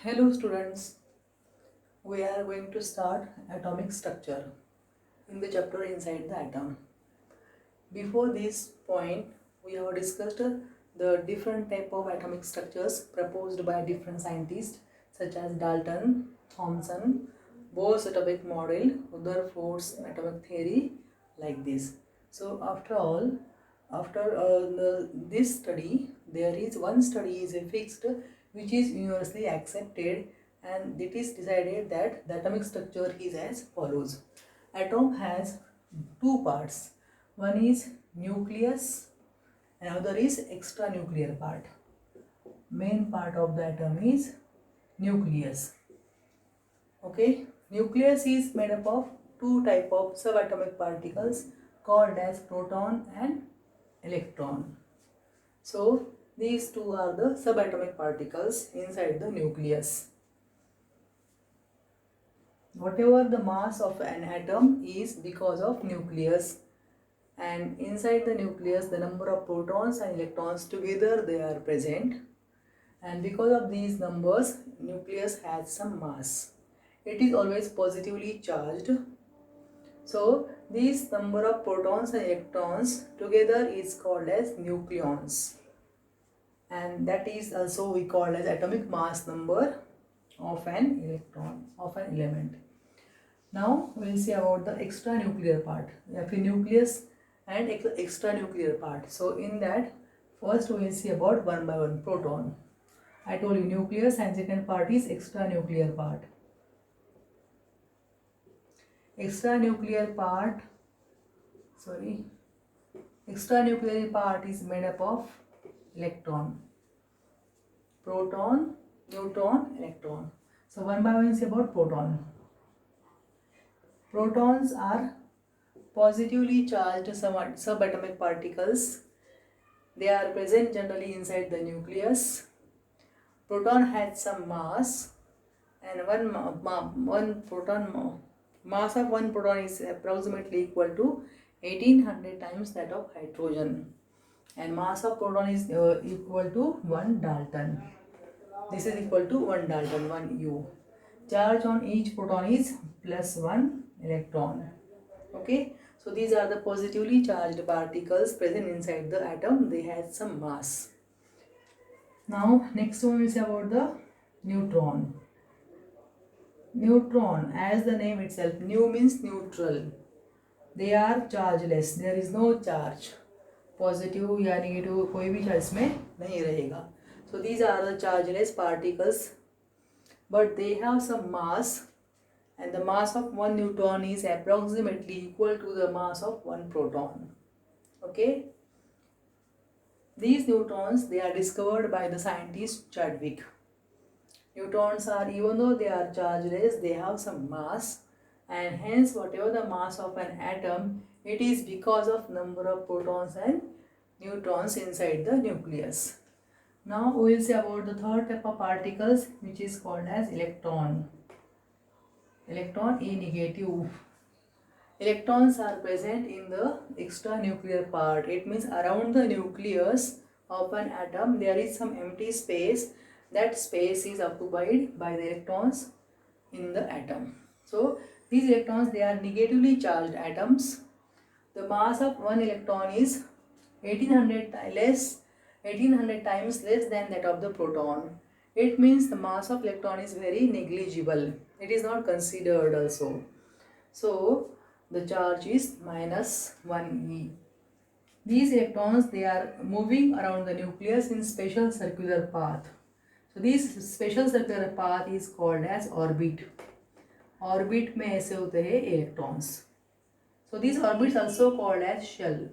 Hello students, we are going to start atomic structure in the chapter inside the atom. Before this point, we have discussed the different type of atomic structures proposed by different scientists such as Dalton, Thomson, Bohr's atomic model, Rutherford's atomic theory, like this. So after all, after this study, there is one study is fixed which is universally accepted, and it is decided that the atomic structure is as follows. Atom has two parts. One is nucleus, another is extranuclear part. Main part of the atom is nucleus. Okay, nucleus is made up of two type of subatomic particles called as proton and electron. So these two are the subatomic particles inside the nucleus. Whatever the mass of an atom is because of nucleus, and inside the nucleus the number of protons and electrons together they are present, and because of these numbers nucleus has some mass. It is always positively charged. So this number of protons and electrons together is called as nucleons, and that is also we call as atomic mass number of an electron, of an element. Now we will see about the extranuclear part. We have a nucleus and extranuclear part. So in that, first we will see about one by one proton. I told you nucleus, and second part is extranuclear part. Extranuclear part, extranuclear part is made up of electron, proton, neutron, electron. So one by one is about proton. Protons are positively charged subatomic particles. They are present generally inside the nucleus. Proton has some mass, and mass of one proton is approximately equal to 1800 times that of hydrogen, and mass of proton is equal to 1 Dalton. This is equal to 1 Dalton, 1 U. Charge on each proton is plus 1 electron. Okay, so these are the positively charged particles present inside the atom. They have some mass. Now next one is about the neutron. Neutron, as the name itself, nu means neutral. They are chargeless. There is no charge. Positive या negative कोई भी charge इसमें नहीं रहेगा. So these are the chargeless particles, but they have some mass, and the mass of one neutron is approximately equal to the mass of one proton. Okay. These neutrons, they are discovered by the scientist Chadwick. Neutrons are, even though they are chargeless, they have some mass, and hence whatever the mass of an atom, it is because of number of protons and neutrons inside the nucleus. Now we will see about the third type of particles, which is called as electron. Electron A negative. Electrons are present in the extranuclear part. It means around the nucleus of an atom there is some empty space. That space is occupied by the electrons in the atom. So these electrons, they are negatively charged atoms. The mass of one electron is 1800 times less than that of the proton. It means the mass of electron is very negligible. It is not considered also. So the charge is minus 1e. These electrons, they are moving around the nucleus in special circular path. So this special circular path is called as orbit. Orbit में ऐसे होते हैं electrons. So these orbits also called as shell.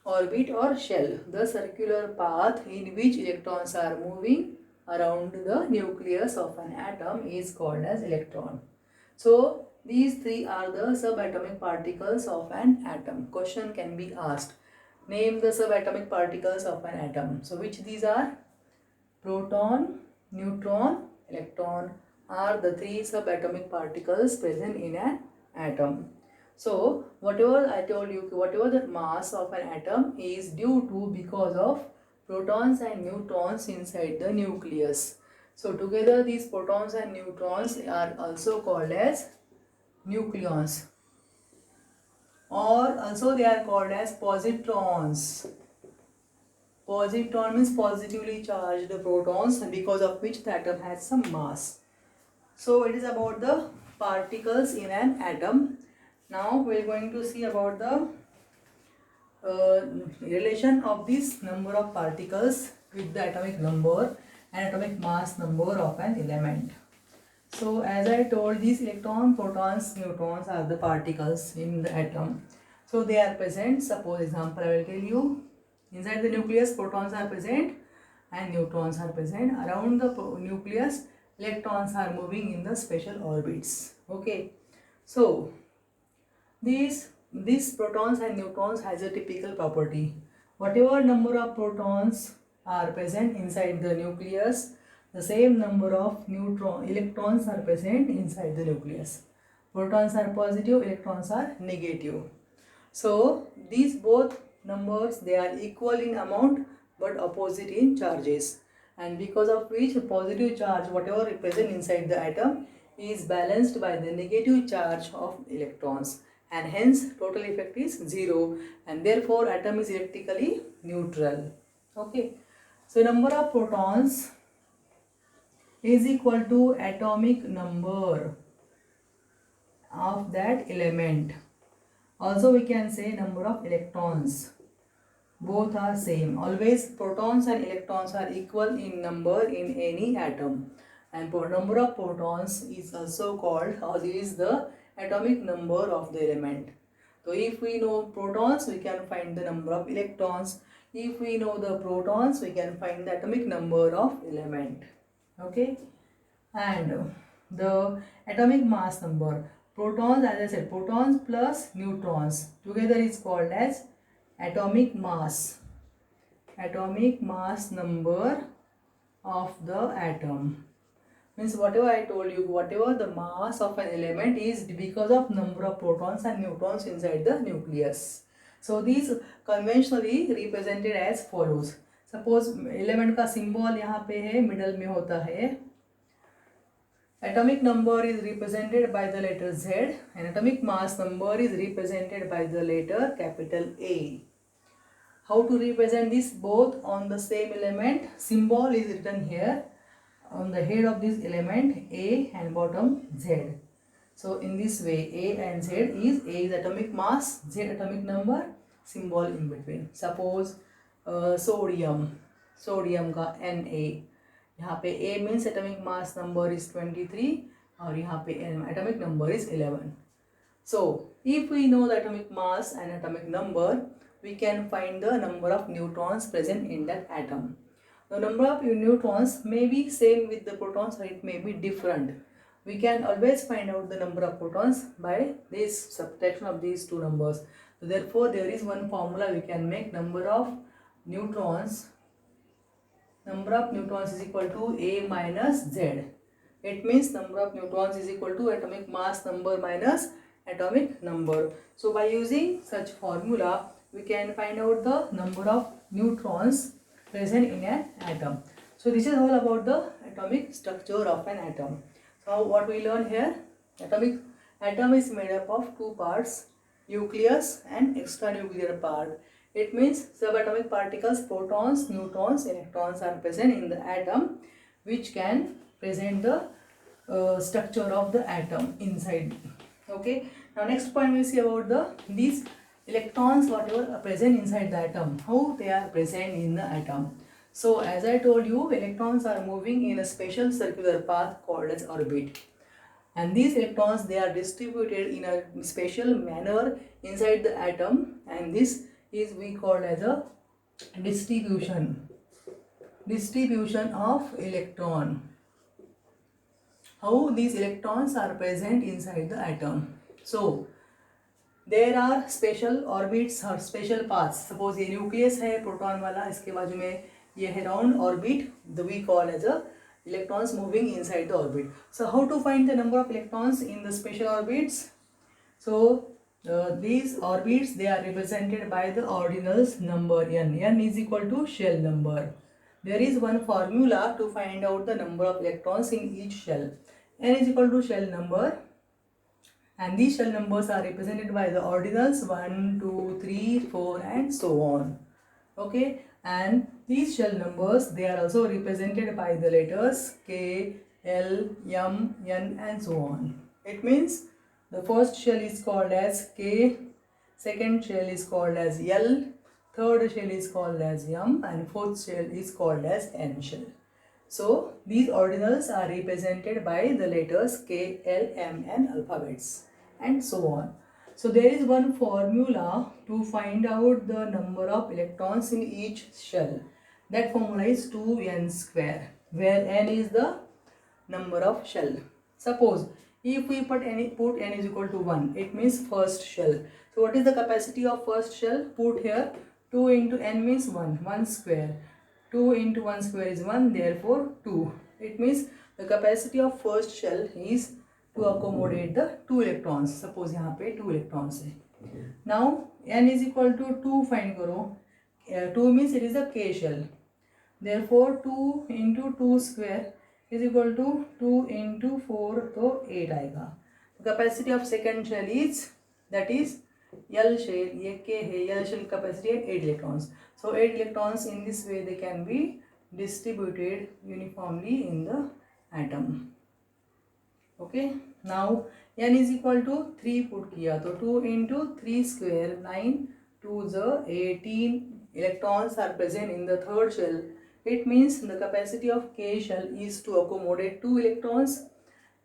Orbit or shell, the circular path in which electrons are moving around the nucleus of an atom is called as electron. So these three are the subatomic particles of an atom. Question can be asked. Name the subatomic particles of an atom. So which these are? Proton, neutron, electron are the three subatomic particles present in an atom. So whatever I told you, whatever the mass of an atom is due to because of protons and neutrons inside the nucleus. So together these protons and neutrons are also called as nucleons, or also they are called as positrons. Positron means positively charged protons, because of which the atom has some mass. So it is about the particles in an atom. Now we are going to see about the relation of this number of particles with the atomic number and atomic mass number of an element. So as I told, these electrons, protons, neutrons are the particles in the atom. So they are present. Suppose example I will tell you. Inside the nucleus, protons are present and neutrons are present. Around the nucleus, electrons are moving in the special orbits. Okay. So these protons and neutrons has a typical property. Whatever number of protons are present inside the nucleus, the same number of electrons are present inside the nucleus. Protons are positive, electrons are negative. So these both numbers, they are equal in amount but opposite in charges, and because of which positive charge whatever present inside the atom is balanced by the negative charge of electrons, and hence total effect is zero, and therefore atom is electrically neutral. Okay, so number of protons is equal to atomic number of that element. Also we can say number of electrons. Both are same. Always protons and electrons are equal in number in any atom. And number of protons is also called, or is the atomic number of the element. So if we know protons, we can find the number of electrons. If we know the protons, we can find the atomic number of element. Okay. And the atomic mass number. Protons, as I said, protons plus neutrons together is called as atomic mass. Atomic mass number of the atom. Means whatever I told you, whatever the mass of an element is because of number of protons and neutrons inside the nucleus. So these conventionally represented as follows. Suppose element का symbol यहाँ पे है, middle में होता है. Atomic number is represented by the letter Z, and atomic mass number is represented by the letter capital A. How to represent this? Both on the same element, symbol is written here on the head of this element A and bottom Z. So in this way A and Z is A is atomic mass, Z atomic number, symbol in between. Suppose sodium का Na, यहाँ पे A means atomic mass number is 23 और यहाँ पे atomic number is 11. So if we know the atomic mass and atomic number, we can find the number of neutrons present in that atom. The number of neutrons may be same with the protons or it may be different. We can always find out the number of protons by this subtraction of these two numbers. So therefore there is one formula we can make. Number of neutrons is equal to A minus Z. It means number of neutrons is equal to atomic mass number minus atomic number. So by using such formula, we can find out the number of neutrons present in an atom. So this is all about the atomic structure of an atom. So what we learn here, atom is made up of two parts, nucleus and extranuclear part. It means subatomic particles, protons, neutrons, electrons are present in the atom, which can present the structure of the atom inside. Okay. Now next point we see about these electrons whatever are present inside the atom, how they are present in the atom. So as I told you, electrons are moving in a special circular path called as orbit, and these electrons, they are distributed in a special manner inside the atom, and this is we call as a distribution of electron. How these electrons are present inside the atom. So there are special orbits or special paths. Suppose ये nucleus है proton वाला, इसके बाजू में ये है round orbit, we call as a electrons moving inside the orbit. So how to find the number of electrons in the special orbits? So these orbits, they are represented by the ordinals number n. N is equal to shell number. there is one formula to find out the number of electrons in each shell. N is equal to shell number, and these shell numbers are represented by the ordinals 1, 2, 3, 4 and so on. Okay, and these shell numbers, they are also represented by the letters K, L, M, N and so on. It means the first shell is called as K, second shell is called as L, third shell is called as M and fourth shell is called as N shell. So these ordinals are represented by the letters K, L, M and alphabets and so on. So there is one formula to find out the number of electrons in each shell. That formula is 2n square, where n is the number of shell. Suppose if we put n is equal to 1, it means first shell. So what is the capacity of first shell? Put here 2 into n means 1 square. 2 into 1 square is 1, therefore 2. It means the capacity of first shell is to accommodate the 2 electrons. Suppose यहाँ पे 2 electrons है. Now n is equal to 2 find करो. 2 means it is a K shell. Therefore 2 into 2 square is equal to 2 into 4 तो 8 आएगा. The capacity of second shell is, that is L shell, ये K है, L shell capacity है 8 electrons. So 8 electrons in this way they can be distributed uniformly in the atom. Okay, now n is equal to 3 put किया तो 2 into 3 square 9 2 the 18 electrons are present in the third shell. It means the capacity of K shell is to accommodate 2 electrons.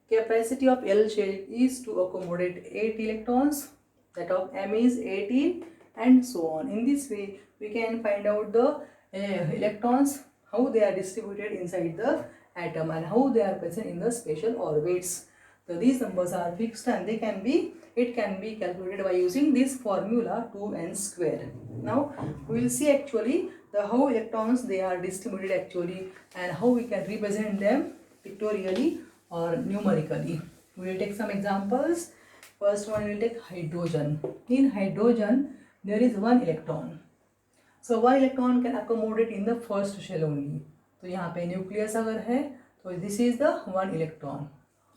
Capacity of L shell is to accommodate 8 electrons. That of M is 18 and so on. In this way we can find out the electrons, how they are distributed inside the atom and how they are present in the special orbits. So these numbers are fixed and it can be calculated by using this formula 2n square. Now we will see actually the how electrons they are distributed actually and how we can represent them pictorially or numerically. We will take some examples. First one we will take hydrogen. In hydrogen there is one electron. So one electron can accommodate in the first shell only. तो यहाँ पे nucleus अगर है तो this is the one electron.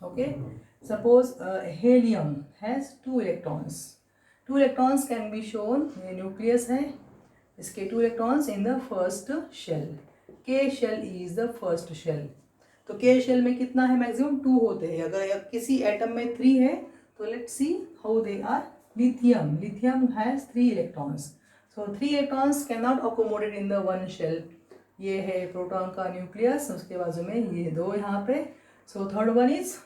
Okay. Suppose helium has 2 electrons. 2 electrons can be shown. ये nucleus है. इसके 2 electrons in the first shell. K shell is the first shell. तो K shell में कितना है? मैक्सिमम 2 होते हैं. अगर किसी एटम में 3 है तो let's see how they are. Lithium has 3 electrons. So 3 electrons cannot accommodate in the one shell. ये है प्रोटॉन का न्यूक्लियस, उसके बाजू में ये 2 यहाँ पे. So third one is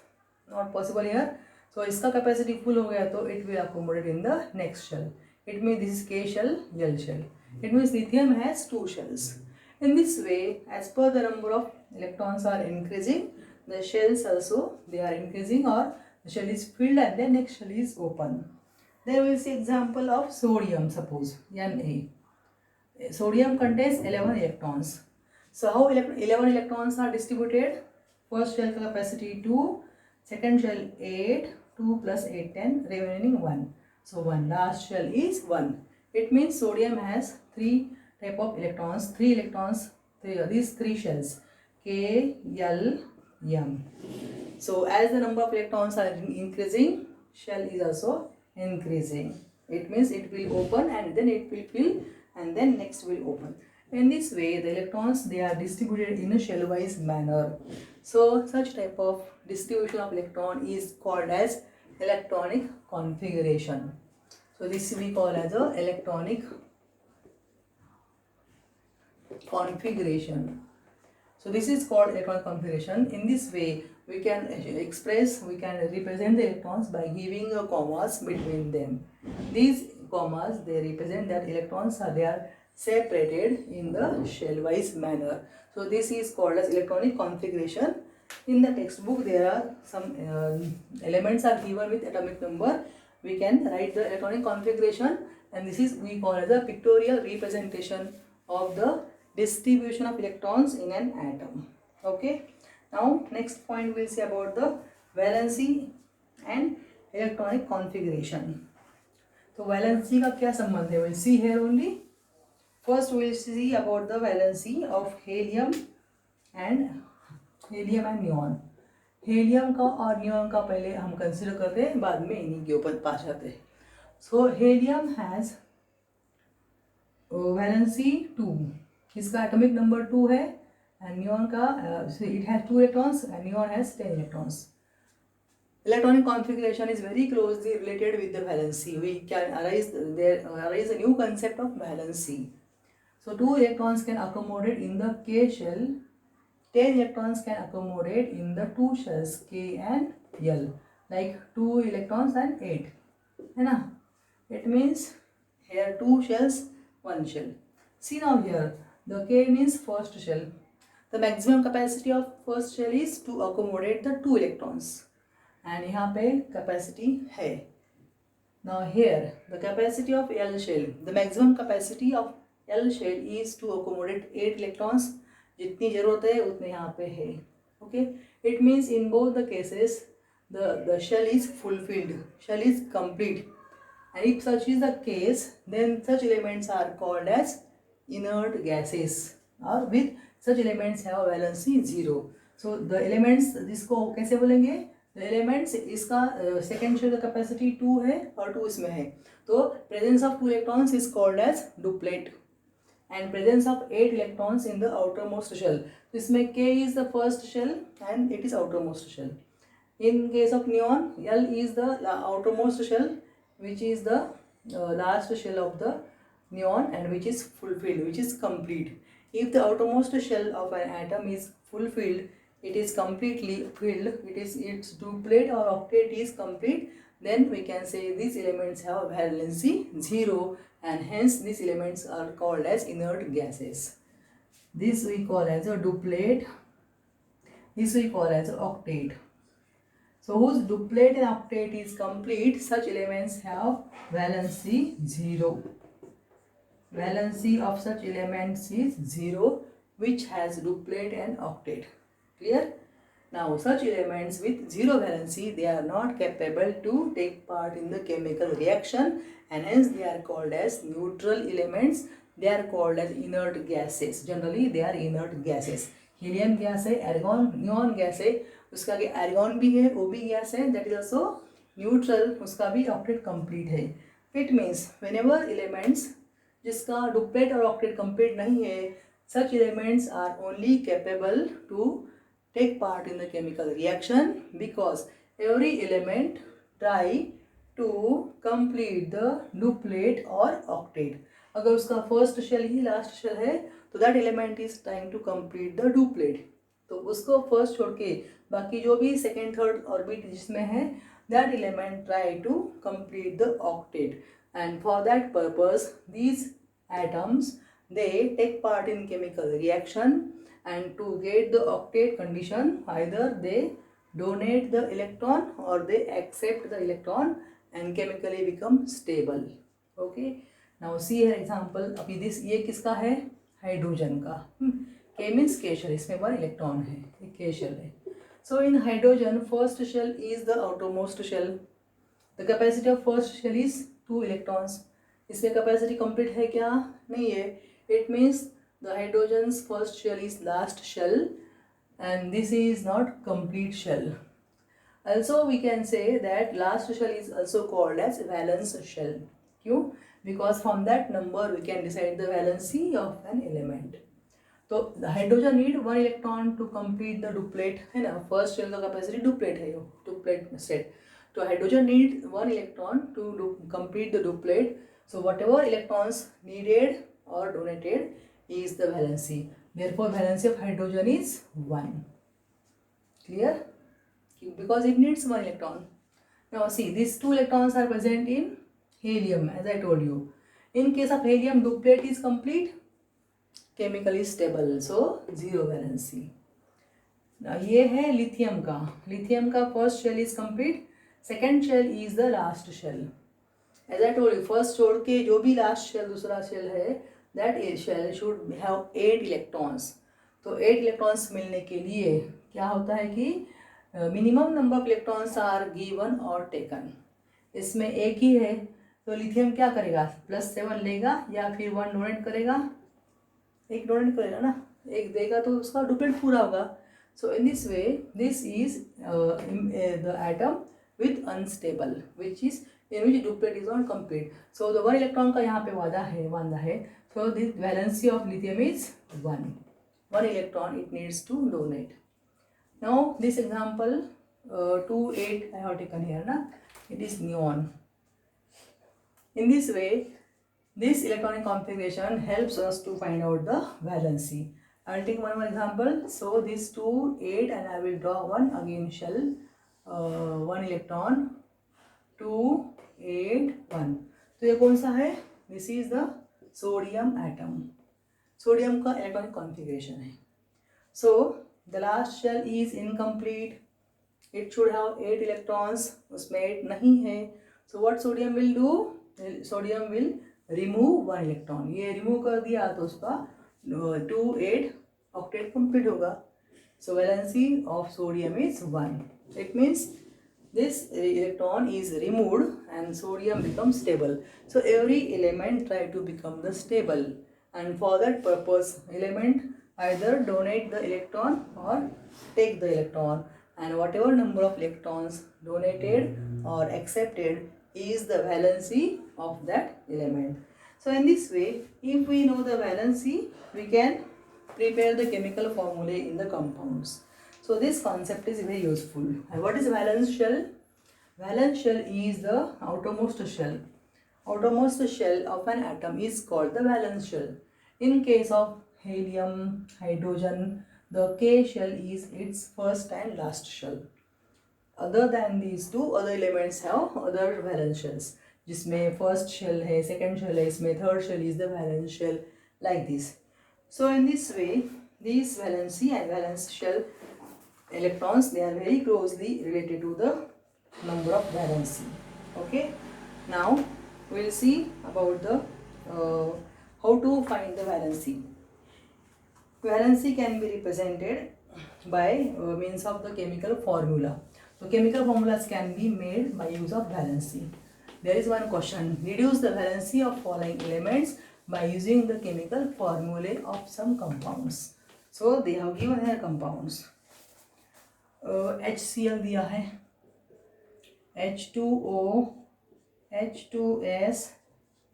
not possible here. So इसका capacity full हो गया तो it will accommodate in the next shell. It means this is K shell, L shell. It means lithium has 2 shells. In this way, as per the number of electrons are increasing, the shells also they are increasing, or the shell is filled and the next shell is open. Then we will see example of sodium. Suppose Na. Sodium contains 11 electrons. So how 11 electrons are distributed? First shell capacity 2, second shell 8, 2 plus 8 10, remaining 1. So one last shell is 1. It means sodium has 3 type of electrons, 3 electrons, these 3 shells K, L, M. So as the number of electrons are increasing, shell is also increasing. It means it will open and then it will fill and then next will open. In this way the electrons they are distributed in a shell wise manner. So such type of distribution of electron is called as electronic configuration. So this we call as a electronic configuration. So this is called electronic configuration. In this way we can represent the electrons by giving a commas between them. These commas they represent that electrons are separated in the shell wise manner. So this is called as electronic configuration. In the textbook there are some elements are given with atomic number. We can write the electronic configuration, and this is we call as a pictorial representation of the distribution of electrons in an atom. Okay. Now next point we'll see about the valency and electronic configuration. तो valency का क्या संबंध है? We'll see here only. First we will see about the valency of helium and neon. Helium का और neon का पहले हम कंसिडर करते हैं, बाद में इन्हीं के ऊपर पास जाते हैं. सो हीलियम हैज़ वैलेंसी 2, इसका एटॉमिक नंबर 2 है, एंड नियॉन का it has 2 electrons and neon has 10 electrons. Electronic configuration is very closely related with the valency. We can arise a new concept of valency. So 2 electrons can accommodate in the K shell. 10 electrons can accommodate in the 2 shells K and L, like 2 electrons and 8. है ना? It means here 2 shells, 1 shell. See now here, the K means first shell. The maximum capacity of first shell is to accommodate the 2 electrons. And यहाँ पे capacity है. Now here the capacity of L shell, the maximum capacity of L shell is to accommodate 8 electrons. जितनी जरूरत है उतने यहाँ पे है. Okay, it means in both the cases the shell is fulfilled, shell is complete. And if such is the case, then such elements are called as inert gases, or with such elements have valency 0. So the elements, जिसको कैसे बोलेंगे? The elements, इसका second shell का capacity 2 है और 2 इसमें है, तो presence of 2 electrons is called as duplet, and presence of 8 electrons in the outermost shell. तो इसमें K is the first shell and it is outermost shell. In case of neon, L is the outermost shell which is the last shell of the neon and which is fulfilled, which is complete. If the outermost shell of an atom is fulfilled, it is completely filled, its duplet or octet is complete, then we can say these elements have valency 0, and hence these elements are called as inert gases. This we call as a duplet, this we call as an octet. So whose duplet and octet is complete, such elements have valency 0. Valency of such elements is 0 which has duplet and octet. Clear? Now such elements with 0 valency, they are not capable to take part in the chemical reaction, and hence they are called as neutral elements. They are called as inert gases. Generally they are inert gases. Helium gas है, argon, neon gas है, उसका आगे argon भी है, वो भी gas है, that is also neutral, उसका भी octet complete है. It means whenever elements जिसका duplet और octet complete नहीं है, such elements are only capable to take part in the chemical reaction, because every element try to complete the duplet or octet. अगर उसका first shell ही last shell है तो that element is trying to complete the duplet, तो उसको first छोड़ के बाकी जो भी सेकेंड थर्ड ऑर्बिट जिसमें है, that element try to complete the octet, and for that purpose these atoms they take part in chemical reaction, and to get the octet condition either they donate the electron or they accept the electron and chemically become stable. Okay, now see here example. अभी this ये किसका है? Hydrogen का. K means K shell, इसमें 1 electron है, ये K shell है. So in hydrogen first shell is the outermost shell. The capacity of first shell is 2 electrons. इसमें कैपेसिटी कंप्लीट है क्या? नहीं है. It means the hydrogen's first shell is last shell, and this is not complete shell. Also we can say that last shell is also called as valence shell. क्यों? Because from that number we can decide the valency of an element. तो hydrogen need 1 electron to complete the duplet, है ना. First shell का capacity duplet है, duplet set. तो hydrogen need 1 electron to complete the duplet. So whatever electrons needed or donated is the valency. Therefore valency of hydrogen is 1. Clear? Because it needs 1 electron. Now see, these 2 electrons are present in helium, as I told you. In case of helium, duplet is complete, chemically stable, so 0 valency. Now ये है lithium का. Lithium का first shell is complete, second shell is the last shell. As I told you, first छोड़ के जो भी last shell दूसरा shell है, that shell should have 8 electrons. तो 8 इलेक्ट्रॉन्स मिलने के लिए क्या होता है कि minimum number of electrons are given और टेकन. इसमें एक ही है, तो लिथियम क्या करेगा, +7 लेगा या फिर 1 डोनेट करेगा, एक डोनेट करेगा ना, एक देगा तो उसका डुप्लेट पूरा होगा. So in this way this is the atom with unstable which is in which duplet is not complete. So the 1 electron का यहाँ पे वादा है. So this valency of lithium is 1 electron it needs to donate. Now this example 2, 8 I have taken here na, it is neon. In this way this electronic configuration helps us to find out the valency. I will take one more example. So this 2, 8 and I will draw one again shell, 1 electron, 2, 8, 1. तो ये कौन सा है, this is the sodium atom. Sodium का electronic configuration है. So the last shell is incomplete, it should have 8 electrons, उसमें 8 नहीं है. So what sodium will do, sodium will remove 1 electron. ये रिमूव कर दिया तो उसका 2, 8 ऑक्टेट कंप्लीट होगा. So valency of sodium is 1. It means this electron is removed and sodium becomes stable. So every element try to become the stable, and for that purpose element either donate the electron or take the electron, and whatever number of electrons donated or accepted is the valency of that element. So in this way, if we know the valency, we can prepare the chemical formulae in the compounds. So this concept is very useful. And what is valence shell? Valence shell is the outermost shell. Outermost shell of an atom is called the valence shell. In case of helium, hydrogen, the K shell is its first and last shell. Other than these two, other elements have other valence shells. जिसमें first shell है, second shell है, इसमें third shell is the valence shell, like this. So in this way, these valency and valence shell electrons, they are very closely related to the number of valency. Okay, now we will see about the how to find the valency. Valency can be represented by means of the chemical formula. So chemical formulas can be made by use of valency. There is one question: reduce the valency of following elements by using the chemical formulae of some compounds. So they have given here compounds. HCl दिया है, H2O, H2S,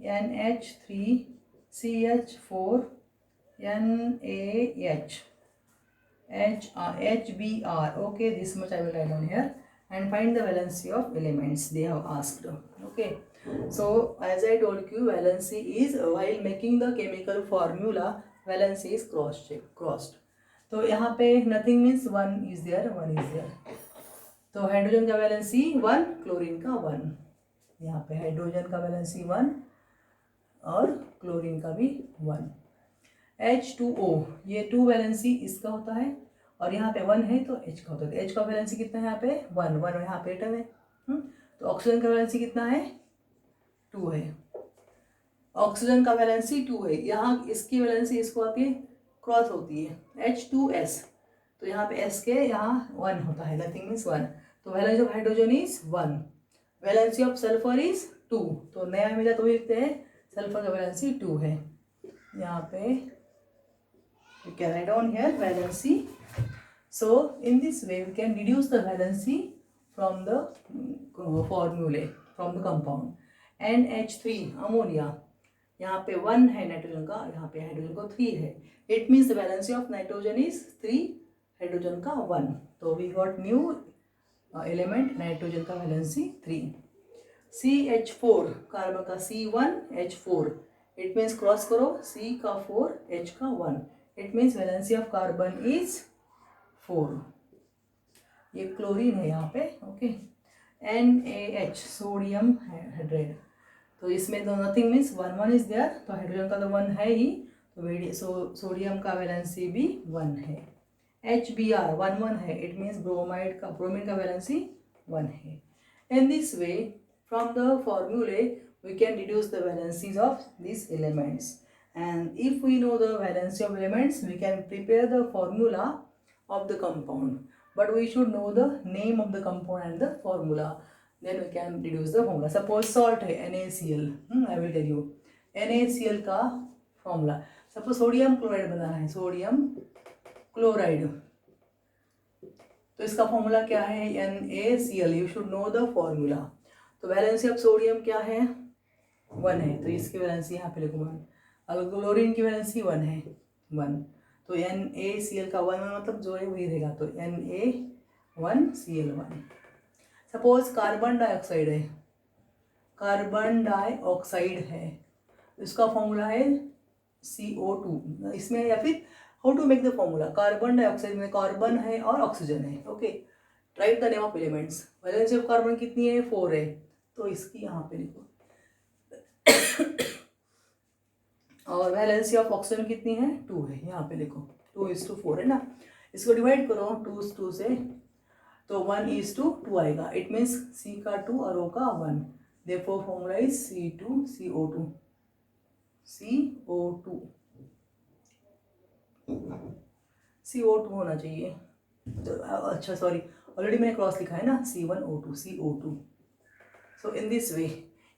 NH3, CH4, NaH, HBr. Okay, this much I will write down here, and find the valency of elements they have asked. Okay, so as I told you, valency is while making the chemical formula, valency is crossed. तो यहाँ पे nothing means 1 is there, 1 is there. तो hydrogen का valency 1, chlorine का 1. यहाँ पे hydrogen का valency 1 और क्लोरीन का भी 1. H2O, ये 2 वैलेंसी इसका होता है और यहाँ पे 1 है तो H का होता है. H का वैलेंसी कितना है यहाँ पे 1, 1 यहाँ पे एटम है. तो ऑक्सीजन का वैलेंसी कितना है 2 है. ऑक्सीजन का वैलेंसी 2 है. यहाँ इसकी वैलेंसी इसको आके क्रॉस होती है, H2S. तो यहाँ पे S के यहाँ 1 होता है, नथिंग मीन्स 1. तो valency of hydrogen is 1, valency of sulphur is 2. तो नया मिला तो लिखते हैं सल्फर का वैलेंसी 2 है. यहाँ पे you can write down here valency. So in this way we can reduce the valency from the formulae, from the compound. NH3 ammonia, यहाँ पे 1 है नाइट्रोजन का, यहाँ पे हाइड्रोजन का 3 है. It means the valency of nitrogen is 3, hydrogen का 1. तो we got new element, nitrogen का वैलेंसी 3. CH4 कार्बन का C1H4. इट मीन्स क्रॉस करो, C का 4, H का 1. It means valency of carbon is 4. ये क्लोरीन है यहाँ पे. Okay, NaH sodium hydrate. तो इसमें तो नथिंग मीन्स 1, 1 इज देयर. तो हाइड्रोजन का तो 1 है ही, तो सोडियम का वैलेंसी भी 1 है. HBr 1, 1 है. इट मीन्स ब्रोमीन का वैलेंसी 1 है. इन दिस वे फ्रॉम द फॉर्मूले we can reduce the valencies of these elements, and if we know the valency of elements we can prepare the formula of the compound, but we should know the name of the compound and the formula. then we can deduce the formula. Suppose salt है NaCl, I will tell you NaCl का formula. Suppose sodium chloride बनाना है, sodium chloride, तो इसका formula क्या है NaCl. You should know the formula. तो valency of sodium क्या है 1 है, तो इसकी वैलेंसी यहाँ पे लिखो 1. अगर क्लोरीन की वैलेंसी 1 है 1, तो NaCl का 1 मतलब जो है वही रहेगा, तो Na1Cl1. सपोज कार्बन डाइऑक्साइड है, कार्बन डाइऑक्साइड है, इसका फॉर्मूला है CO2. इसमें या फिर how to make the formula, carbon dioxide में कार्बन है और ऑक्सीजन है. Okay, right the name of elements. Valency of carbon कितनी है 4 है, तो इसकी यहाँ पे लिखो. और वैलेंसी ऑफ ऑक्सीजन कितनी है 2 है, यहाँ पे लिखो 2:4 है ना. इसको डिवाइड करो 2 से, तो 1:2 आएगा. इट मीन्स C का 2 और O का 1. Therefore formula is C2CO2. CO2 होना चाहिए. तो अच्छा सॉरी, ऑलरेडी मैंने क्रॉस लिखा है ना, C1O2 CO2. So in this वे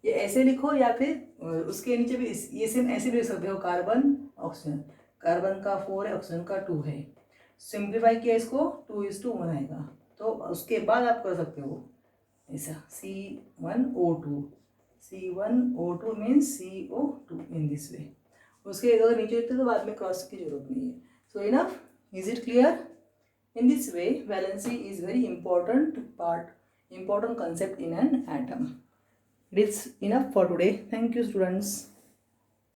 ये ऐसे लिखो, या फिर उसके नीचे भी ये सेम ऐसे भी लिख सकते हो, कार्बन ऑक्सीजन, कार्बन का 4 है, ऑक्सीजन का 2 है. सिंप्लीफाई किया इसको 2:1 आएगा. तो उसके बाद आप कर सकते हो ऐसा C1O2 means CO2 in this वे. उसके अगर नीचे लिखते तो बाद में क्रॉस की जरूरत नहीं है. So enough, is it clear? In this way, valency is very important concept in an atom. It is enough for today. Thank you, students.